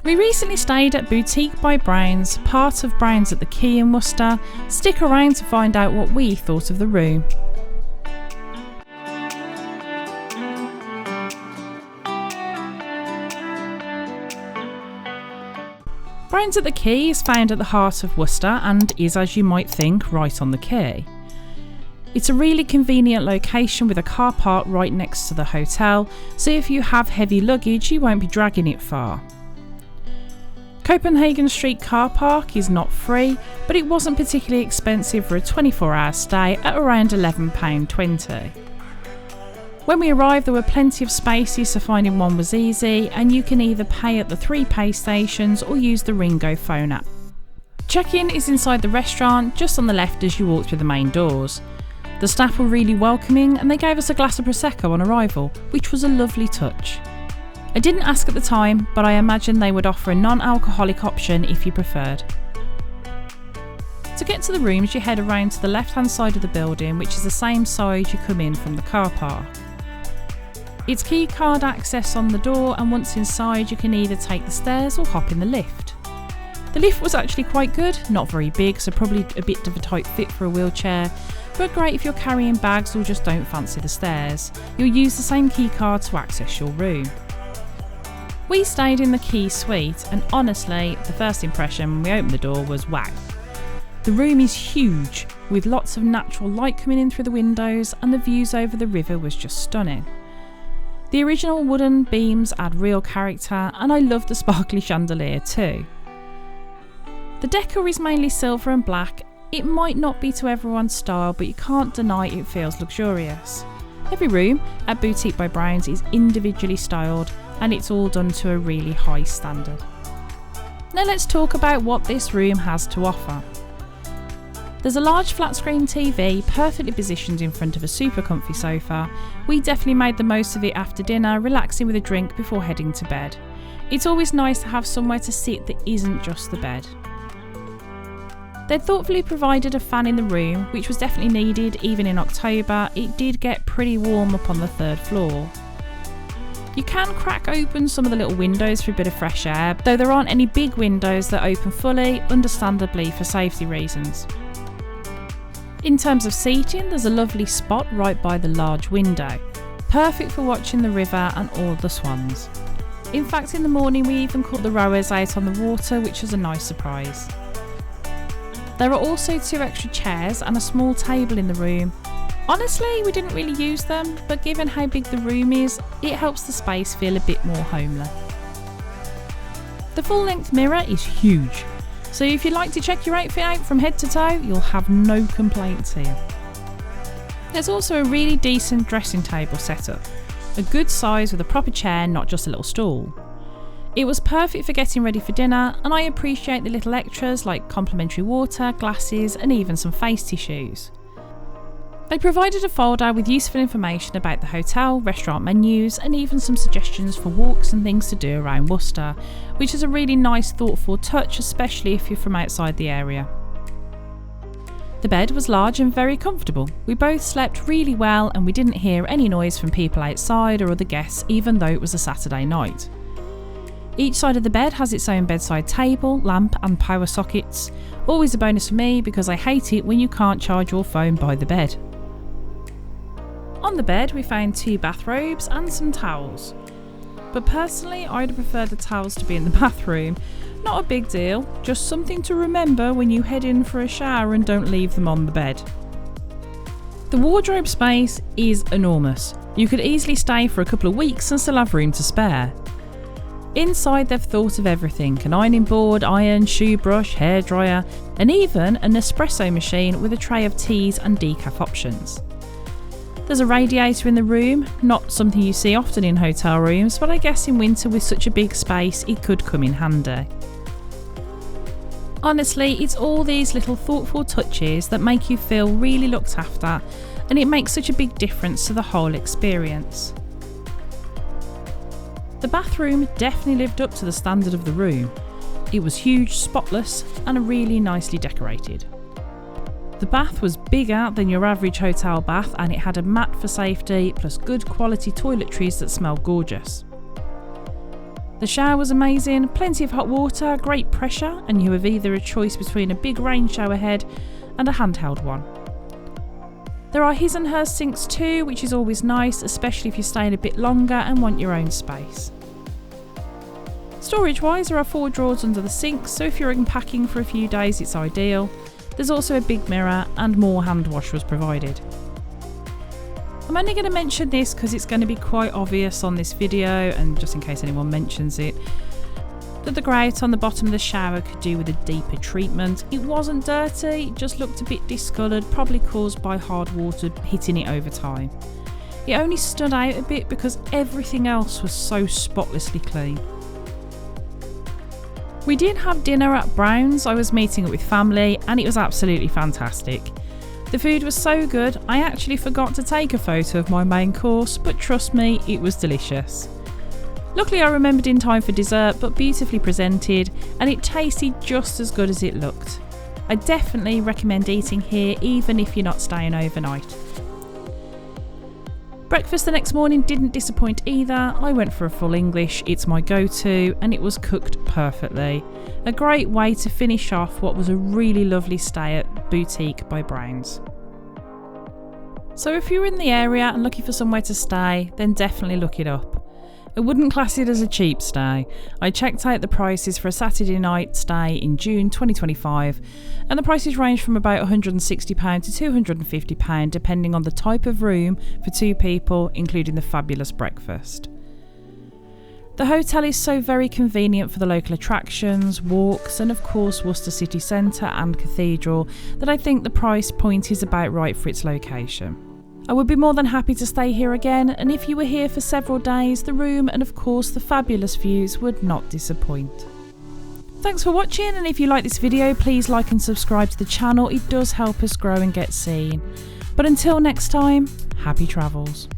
We recently stayed at Boutique by Browns, part of Browns at the Quay in Worcester. Stick around to find out what we thought of the room. Browns at the Quay is found at the heart of Worcester and is, as you might think, right on the quay. It's a really convenient location with a car park right next to the hotel, so if you have heavy luggage you won't be dragging it far. Copenhagen Street car park is not free, but it wasn't particularly expensive for a 24-hour stay at around £11.20. When we arrived there were plenty of spaces, so finding one was easy, and you can either pay at the 3 pay stations or use the Ringo phone app. Check-in is inside the restaurant, just on the left as you walk through the main doors. The staff were really welcoming and they gave us a glass of Prosecco on arrival, which was a lovely touch. I didn't ask at the time, but I imagine they would offer a non-alcoholic option if you preferred. To get to the rooms you head around to the left-hand side of the building, which is the same side you come in from the car park. It's key card access on the door, and once inside you can either take the stairs or hop in the lift. The lift was actually quite good, not very big, so probably a bit of a tight fit for a wheelchair, but great if you're carrying bags or just don't fancy the stairs. You'll use the same key card to access your room. We stayed in the Quay suite, and honestly, the first impression when we opened the door was wow. The room is huge, with lots of natural light coming in through the windows, and the views over the river was just stunning. The original wooden beams add real character, and I love the sparkly chandelier too. The decor is mainly silver and black. It might not be to everyone's style, but you can't deny it feels luxurious. Every room at Boutique by Browns is individually styled, and it's all done to a really high standard. Now let's talk about what this room has to offer. There's a large flat screen TV perfectly positioned in front of a super comfy sofa. We definitely made the most of it after dinner, relaxing with a drink before heading to bed. It's always nice to have somewhere to sit that isn't just the bed. They'd thoughtfully provided a fan in the room, which was definitely needed even in October. It did get pretty warm up on the 3rd floor. You can crack open some of the little windows for a bit of fresh air, though there aren't any big windows that open fully, understandably for safety reasons. In terms of seating, there's a lovely spot right by the large window, perfect for watching the river and all the swans. In fact, in the morning we even caught the rowers out on the water, which was a nice surprise. There are also 2 extra chairs and a small table in the room. Honestly, we didn't really use them, but given how big the room is, it helps the space feel a bit more homely. The full-length mirror is huge, so if you'd like to check your outfit out from head to toe, you'll have no complaints here. There's also a really decent dressing table setup, a good size with a proper chair, not just a little stool. It was perfect for getting ready for dinner, and I appreciate the little extras like complimentary water, glasses, and even some face tissues. They provided a folder with useful information about the hotel, restaurant menus, and even some suggestions for walks and things to do around Worcester, which is a really nice, thoughtful touch, especially if you're from outside the area. The bed was large and very comfortable. We both slept really well, and we didn't hear any noise from people outside or other guests, even though it was a Saturday night. Each side of the bed has its own bedside table, lamp and power sockets. Always a bonus for me because I hate it when you can't charge your phone by the bed. On the bed we found 2 bathrobes and some towels. But personally I'd prefer the towels to be in the bathroom. Not a big deal, just something to remember when you head in for a shower and don't leave them on the bed. The wardrobe space is enormous. You could easily stay for a couple of weeks and still have room to spare. Inside they've thought of everything, an ironing board, iron, shoe brush, hairdryer, and even an espresso machine with a tray of teas and decaf options. There's a radiator in the room, not something you see often in hotel rooms, but I guess in winter with such a big space it could come in handy. Honestly, it's all these little thoughtful touches that make you feel really looked after, and it makes such a big difference to the whole experience. The bathroom definitely lived up to the standard of the room. It was huge, spotless, and really nicely decorated. The bath was bigger than your average hotel bath, and it had a mat for safety, plus good quality toiletries that smelled gorgeous. The shower was amazing, plenty of hot water, great pressure, and you have either a choice between a big rain shower head and a handheld one. There are his and hers sinks too, which is always nice, especially if you're staying a bit longer and want your own space. Storage wise, there are 4 drawers under the sinks, so if you're unpacking for a few days it's ideal. There's also a big mirror and more hand wash was provided. I'm only going to mention this because it's going to be quite obvious on this video, and just in case anyone mentions it, that the grate on the bottom of the shower could do with a deeper treatment. It wasn't dirty, it just looked a bit discoloured, probably caused by hard water hitting it over time. It only stood out a bit because everything else was so spotlessly clean. We did have dinner at Brown's. I was meeting up with family and it was absolutely fantastic. The food was so good, I actually forgot to take a photo of my main course, but trust me, it was delicious. Luckily I remembered in time for dessert, but beautifully presented, and it tasted just as good as it looked. I definitely recommend eating here even if you're not staying overnight. Breakfast the next morning didn't disappoint either. I went for a full English, it's my go-to, and it was cooked perfectly. A great way to finish off what was a really lovely stay at Boutique by Brown's. So if you're in the area and looking for somewhere to stay, then definitely look it up. I wouldn't class it as a cheap stay. I checked out the prices for a Saturday night stay in June 2025, and the prices range from about £160 to £250 depending on the type of room for 2 people, including the fabulous breakfast. The hotel is so very convenient for the local attractions, walks, and of course Worcester city centre and cathedral that I think the price point is about right for its location. I would be more than happy to stay here again, and if you were here for several days, the room and of course the fabulous views would not disappoint. Thanks for watching, and if you like this video please like and subscribe to the channel, it does help us grow and get seen. But until next time, happy travels.